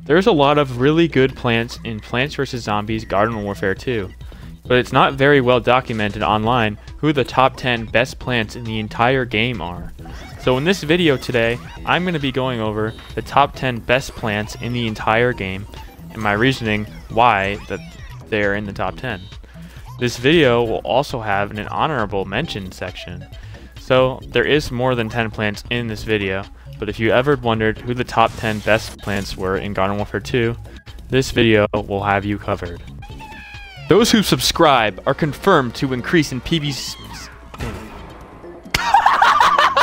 There's a lot of really good plants in Plants vs. Zombies Garden Warfare 2, but it's not very well documented online who the top 10 best plants in the entire game are. So in this video today, I'm going to be going over the top 10 best plants in the entire game and my reasoning why that they're in the top 10. This video will also have an honorable mention section. So there is more than 10 plants in this video, but if you ever wondered who the top 10 best plants were in Garden Warfare 2, this video will have you covered. Those who subscribe are confirmed to increase in PB's...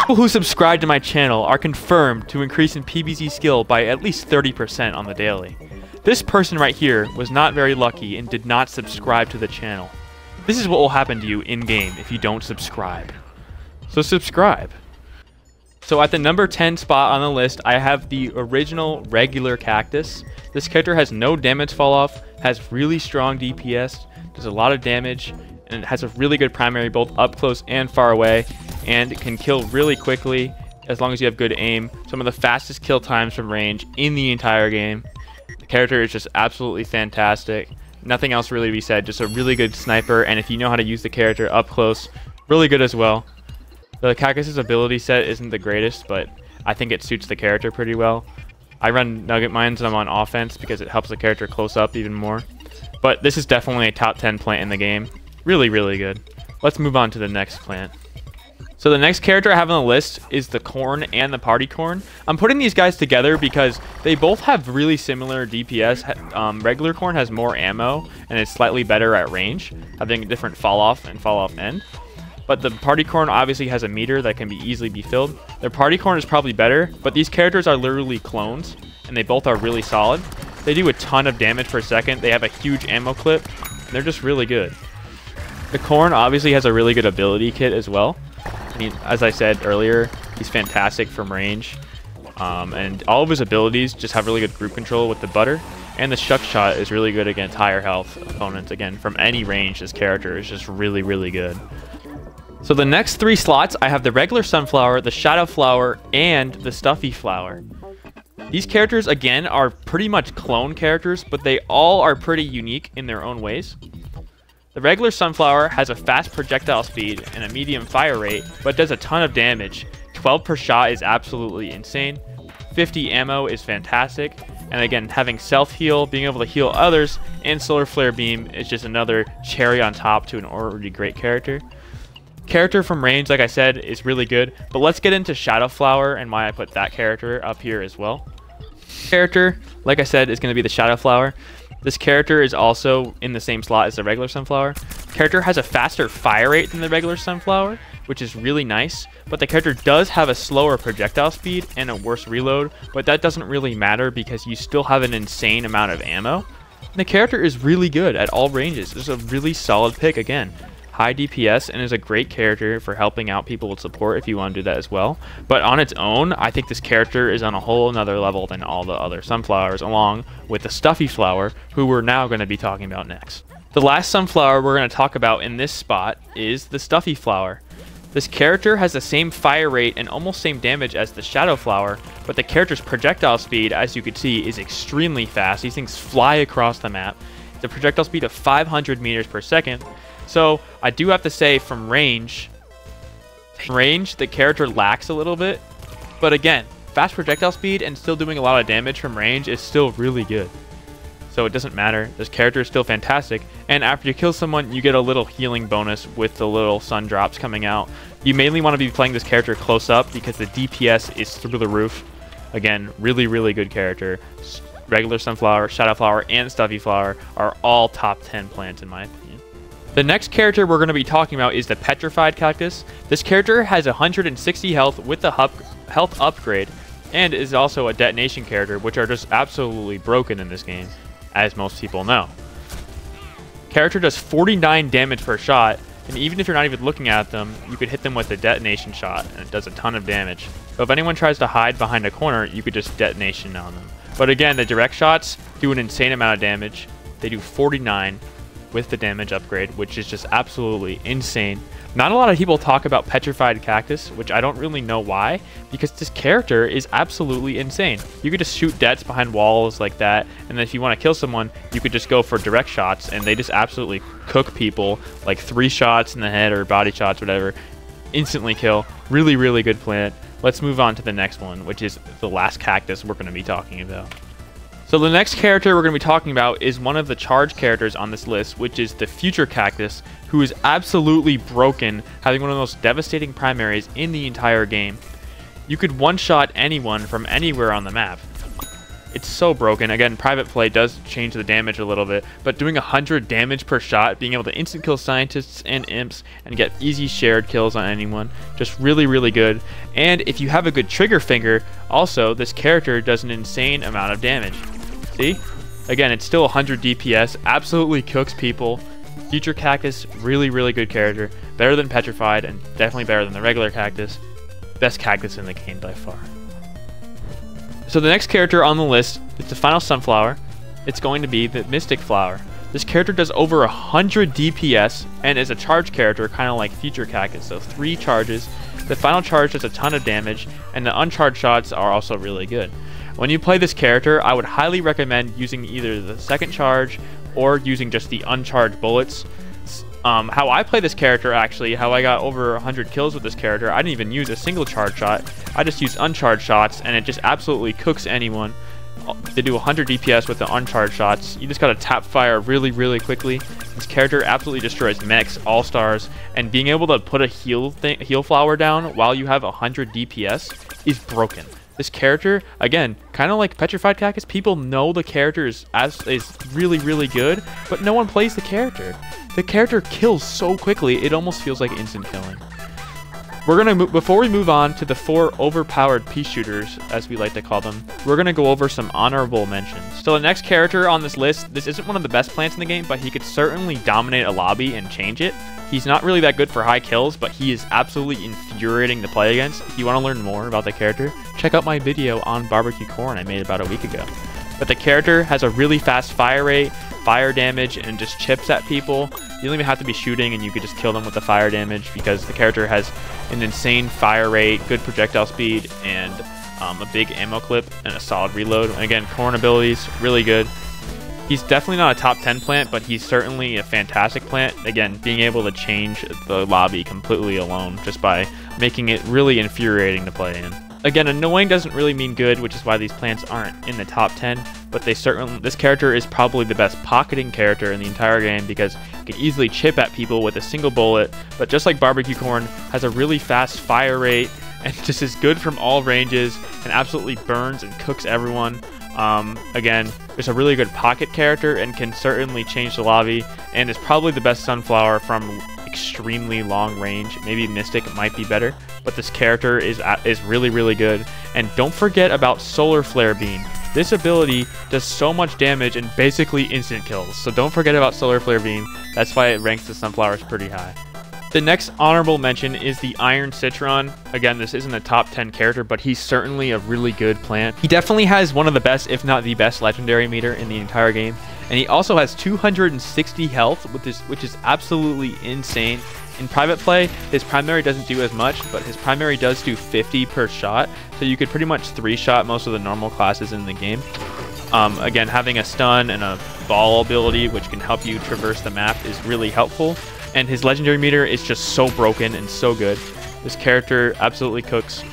People who subscribe to my channel are confirmed to increase in PBZ skill by at least 30% on the daily. This person right here was not very lucky and did not subscribe to the channel. This is what will happen to you in-game if you don't subscribe. So subscribe. So at the number 10 spot on the list, I have the original regular cactus. This character has no damage fall off, has really strong DPS, does a lot of damage, and it has a really good primary both up close and far away, and it can kill really quickly as long as you have good aim. Some of the fastest kill times from range in the entire game. The character is just absolutely fantastic. Nothing else really to be said, just a really good sniper, and if you know how to use the character up close, really good as well. The cactus's ability set isn't the greatest, but I think it suits the character pretty well. I run nugget mines when I'm on offense because it helps the character close up even more. But this is definitely a top 10 plant in the game. Really, really good. Let's move on to the next plant. So the next character I have on the list is the corn and the party corn. I'm putting these guys together because they both have really similar DPS. Regular corn has more ammo and is slightly better at range, having a different fall off and fall off end. But the party corn obviously has a meter that can be easily be filled. Their party corn is probably better, but these characters are literally clones, and they both are really solid. They do a ton of damage per second. They have a huge ammo clip, and they're just really good. The corn obviously has a really good ability kit as well. I mean, as I said earlier, he's fantastic from range, and all of his abilities just have really good group control with the butter. And the shuck shot is really good against higher health opponents. Again, from any range, this character is just really, really good. So the next 3 slots, I have the regular sunflower, the shadow flower, and the stuffy flower. These characters, again, are pretty much clone characters, but they all are pretty unique in their own ways. The regular sunflower has a fast projectile speed and a medium fire rate, but does a ton of damage. 12 per shot is absolutely insane. 50 ammo is fantastic. And again, having self-heal, being able to heal others, and solar flare beam is just another cherry on top to an already great character. Character from range, like I said, is really good, but let's get into Shadow Flower and why I put that character up here as well. Character, like I said, is going to be the Shadow Flower. This character is also in the same slot as the regular Sunflower. Character has a faster fire rate than the regular Sunflower, which is really nice, but the character does have a slower projectile speed and a worse reload, but that doesn't really matter because you still have an insane amount of ammo. And the character is really good at all ranges. It's a really solid pick again. High DPS and is a great character for helping out people with support if you want to do that as well. But on its own, I think this character is on a whole another level than all the other sunflowers, along with the stuffy flower, who we're now going to be talking about next. The last sunflower we're going to talk about in this spot is the stuffy flower. This character has the same fire rate and almost same damage as the shadow flower, but the character's projectile speed, as you can see, is extremely fast. These things fly across the map. It's a projectile speed of 500 meters per second. So I do have to say from range, the character lacks a little bit, but again, fast projectile speed and still doing a lot of damage from range is still really good. So it doesn't matter, this character is still fantastic, and after you kill someone, you get a little healing bonus with the little sun drops coming out. You mainly want to be playing this character close up because the DPS is through the roof. Again, really, really good character. Regular sunflower, shadow flower, and stuffy flower are all top 10 plants in my opinion. The next character we're going to be talking about is the Petrified Cactus. This character has 160 health with the health upgrade and is also a detonation character, which are just absolutely broken in this game, as most people know. Character does 49 damage per shot, and even if you're not even looking at them, you could hit them with a detonation shot, and it does a ton of damage. So if anyone tries to hide behind a corner, you could just detonation on them. But again, the direct shots do an insane amount of damage. They do 49 with the damage upgrade, which is just absolutely insane. Not a lot of people talk about Petrified Cactus, which I don't really know why, because this character is absolutely insane. You could just shoot deaths behind walls like that, and then if you want to kill someone, you could just go for direct shots, and they just absolutely cook people, like 3 shots in the head or body shots, whatever, instantly kill. Really, really good plant. Let's move on to the next one, which is the last cactus we're going to be talking about. So the next character we're going to be talking about is one of the charge characters on this list, which is the Future Cactus, who is absolutely broken, having one of the most devastating primaries in the entire game. You could one-shot anyone from anywhere on the map. It's so broken. Again, private play does change the damage a little bit, but doing 100 damage per shot, being able to instant kill scientists and imps, and get easy shared kills on anyone, just really, really good. And if you have a good trigger finger, also, this character does an insane amount of damage. See? Again, it's still 100 DPS, absolutely cooks people. Future Cactus, really, really good character. Better than Petrified, and definitely better than the regular Cactus. Best Cactus in the game by far. So the next character on the list is the final Sunflower. It's going to be the Mystic Flower. This character does over 100 DPS and is a charge character, kind of like Future Cactus. So 3 charges. The final charge does a ton of damage, and the uncharged shots are also really good. When you play this character, I would highly recommend using either the second charge or using just the uncharged bullets. How I play this character, actually, how I got over 100 kills with this character, I didn't even use a single charge shot. I just used uncharged shots, and it just absolutely cooks anyone. They do 100 DPS with the uncharged shots. You just gotta tap fire really, really quickly. This character absolutely destroys mechs, all-stars, and being able to put a heal flower down while you have 100 DPS is broken. This character, again, kind of like Petrified Cactus, people know the character is really, really good, but no one plays the character. The character kills so quickly, it almost feels like instant killing. We're gonna before we move on to the 4 overpowered pea shooters, as we like to call them, we're gonna go over some honorable mentions. So the next character on this list, this isn't one of the best plants in the game, but he could certainly dominate a lobby and change it. He's not really that good for high kills, but he is absolutely infuriating to play against. If you want to learn more about the character, check out my video on barbecue corn I made about a week ago. But the character has a really fast fire rate, fire damage, and just chips at people. You don't even have to be shooting, and you could just kill them with the fire damage because the character has an insane fire rate, good projectile speed, and a big ammo clip and a solid reload. And again, corn abilities, really good. He's definitely not a top 10 plant, but he's certainly a fantastic plant. Again, being able to change the lobby completely alone just by making it really infuriating to play in. Again, annoying doesn't really mean good, which is why these plants aren't in the top 10, but this character is probably the best pocketing character in the entire game because it can easily chip at people with a single bullet, but just like barbecue corn, has a really fast fire rate and just is good from all ranges and absolutely burns and cooks everyone. Again, is a really good pocket character and can certainly change the lobby, and is probably the best Sunflower from extremely long range. Maybe Mystic might be better, but this character is really, really good. And don't forget about Solar Flare Beam. This ability does so much damage and basically instant kills, so don't forget about Solar Flare Beam. That's why it ranks the Sunflowers pretty high. The next honorable mention is the Iron Citron. Again, this isn't a top 10 character, but he's certainly a really good plant. He definitely has one of the best, if not the best, legendary meter in the entire game. And he also has 260 health, which is absolutely insane. In private play, his primary doesn't do as much, but his primary does do 50 per shot. So you could pretty much 3-shot most of the normal classes in the game. Again, having a stun and a ball ability, which can help you traverse the map, is really helpful. And his legendary meter is just so broken and so good. This character absolutely cooks.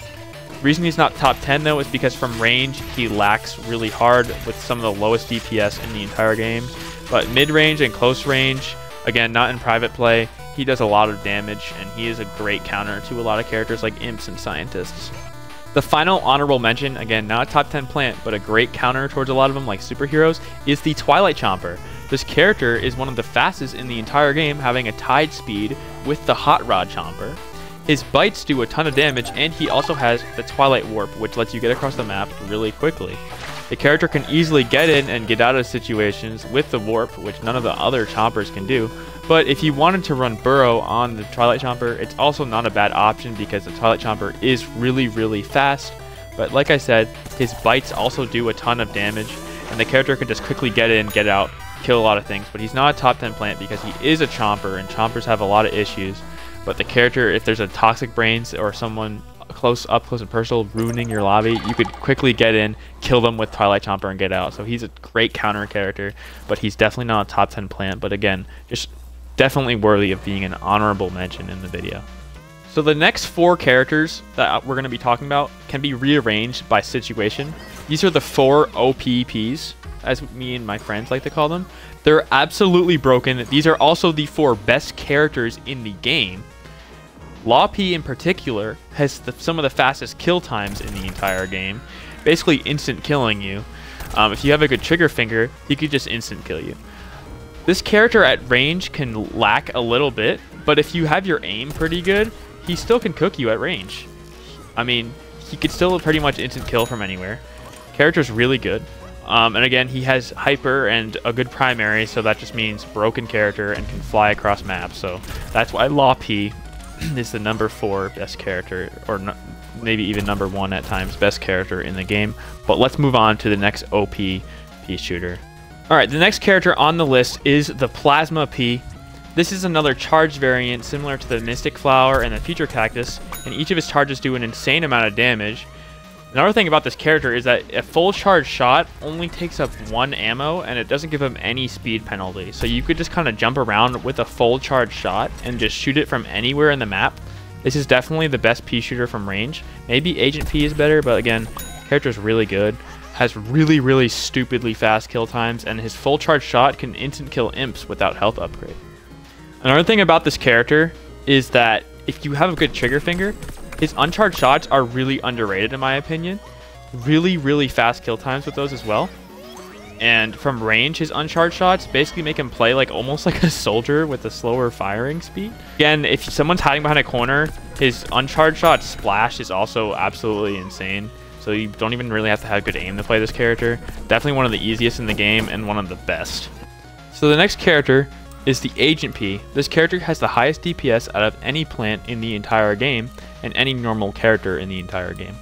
The reason he's not top 10 though is because from range he lacks really hard with some of the lowest DPS in the entire game. But mid-range and close range, again not in private play, he does a lot of damage and he is a great counter to a lot of characters like imps and scientists. The final honorable mention, again not a top 10 plant, but a great counter towards a lot of them like superheroes, is the Twilight Chomper. This character is one of the fastest in the entire game, having a tied speed with the Hot Rod Chomper. His bites do a ton of damage, and he also has the Twilight Warp, which lets you get across the map really quickly. The character can easily get in and get out of situations with the Warp, which none of the other Chompers can do. But if you wanted to run Burrow on the Twilight Chomper, it's also not a bad option because the Twilight Chomper is really, really fast. But like I said, his bites also do a ton of damage, and the character can just quickly get in, get out, kill a lot of things. But he's not a top 10 plant because he is a Chomper, and Chompers have a lot of issues. but the character, if there's a toxic brains or someone close and personal ruining your lobby, you could quickly get in, kill them with Twilight Chomper and get out. So he's a great counter character, but he's definitely not a top 10 plant, but again, just definitely worthy of being an honorable mention in the video. So the next 4 characters that we're going to be talking about can be rearranged by situation. These are the 4 OPPs, as me and my friends like to call them. They're absolutely broken. These are also the 4 best characters in the game. Law P in particular has some of the fastest kill times in the entire game, basically instant killing you. If you have a good trigger finger, he could just instant kill you. This character at range can lack a little bit, but if you have your aim pretty good, he still can cook you at range. I mean, he could still pretty much instant kill from anywhere. Character's really good. And again, he has hyper and a good primary, so that just means broken character and can fly across maps. So that's why Law P is the number 4 best character, or maybe even number 1 at times best character in the game. But let's move on to the next OP P shooter. Alright, the next character on the list is the Plasma P. This is another charged variant similar to the Mystic Flower and the Future Cactus, and each of his charges do an insane amount of damage. Another thing about this character is that a full charge shot only takes up 1 ammo, and it doesn't give him any speed penalty. So you could just kind of jump around with a full charge shot and just shoot it from anywhere in the map. This is definitely the best P shooter from range. Maybe Agent P is better, but again, character's really good. Has really stupidly fast kill times, and his full charge shot can instant kill imps without health upgrade. Another thing about this character is that if you have a good trigger finger, his uncharged shots are really underrated in my opinion. Really fast kill times with those as well. And from range, his uncharged shots basically make him play like almost like a soldier with a slower firing speed. Again, if someone's hiding behind a corner, his uncharged shot splash is also absolutely insane. So you don't even really have to have good aim to play this character. Definitely one of the easiest in the game and one of the best. So the next character is the Agent P. This character has the highest DPS out of any plant in the entire game and any normal character in the entire game.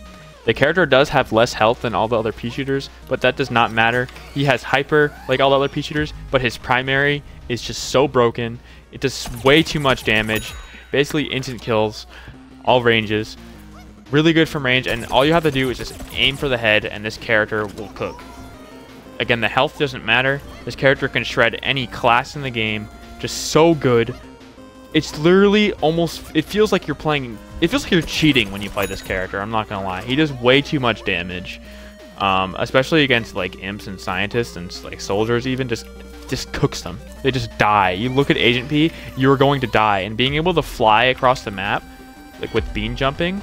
The character does have less health than all the other P shooters, but that does not matter. He has hyper like all the other P shooters, but his primary is just so broken. It does way too much damage. Basically instant kills, all ranges. Really good from range, and all you have to do is just aim for the head and this character will cook. Again, the health doesn't matter. This character can shred any class in the game. Just so good. It's literally almost, it feels like you're cheating when you play this character, I'm not gonna lie. He does way too much damage. Especially against like imps and scientists and like soldiers even, just cooks them. They just die. You look at Agent P, you're going to die. And being able to fly across the map, like with beam jumping,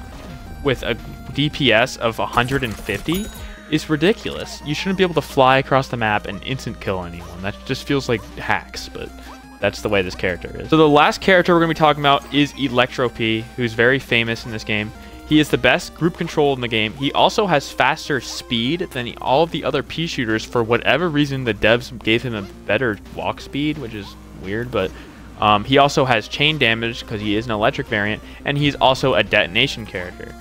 with a DPS of 150, is ridiculous. You shouldn't be able to fly across the map and instant kill anyone. That just feels like hacks, but that's the way this character is. So the last character we're going to be talking about is Electro P, who's very famous in this game. He is the best group control in the game. He also has faster speed than all of the other P shooters. For whatever reason, the devs gave him a better walk speed, which is weird, but he also has chain damage because he is an electric variant, and he's also a detonation character.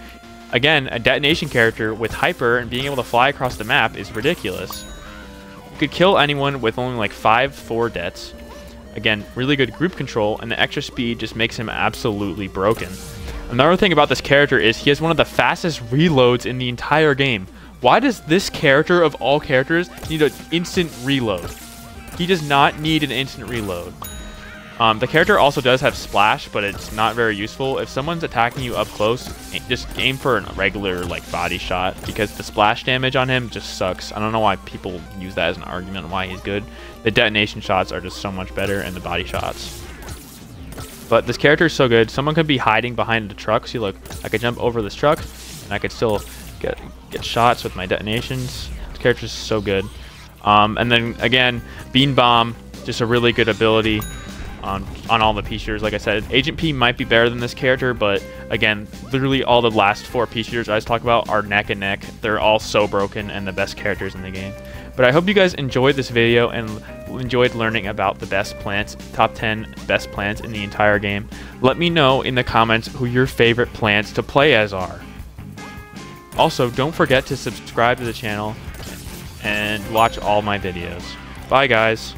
Again, a detonation character with hyper and being able to fly across the map is ridiculous. You could kill anyone with only like 4 dets. Again, really good group control, and the extra speed just makes him absolutely broken. Another thing about this character is he has one of the fastest reloads in the entire game. Why does this character of all characters need an instant reload? He does not need an instant reload. The character also does have splash, but it's not very useful. If someone's attacking you up close, just aim for a regular like body shot, because the splash damage on him just sucks. I don't know why people use that as an argument on why he's good. The detonation shots are just so much better, and the body shots. But this character is so good. Someone could be hiding behind the truck. See, look, I could jump over this truck, and I could still get shots with my detonations. This character is so good. And then again, Bean Bomb, just a really good ability on all the P shooters. Like I said, Agent P might be better than this character, but again, literally all the last 4 P shooters I was talking about are neck and neck. They're all so broken and the best characters in the game. But I hope you guys enjoyed this video and enjoyed learning about the best plants, top 10 best plants in the entire game. Let me know in the comments who your favorite plants to play as are. Also, don't forget to subscribe to the channel and watch all my videos. Bye guys.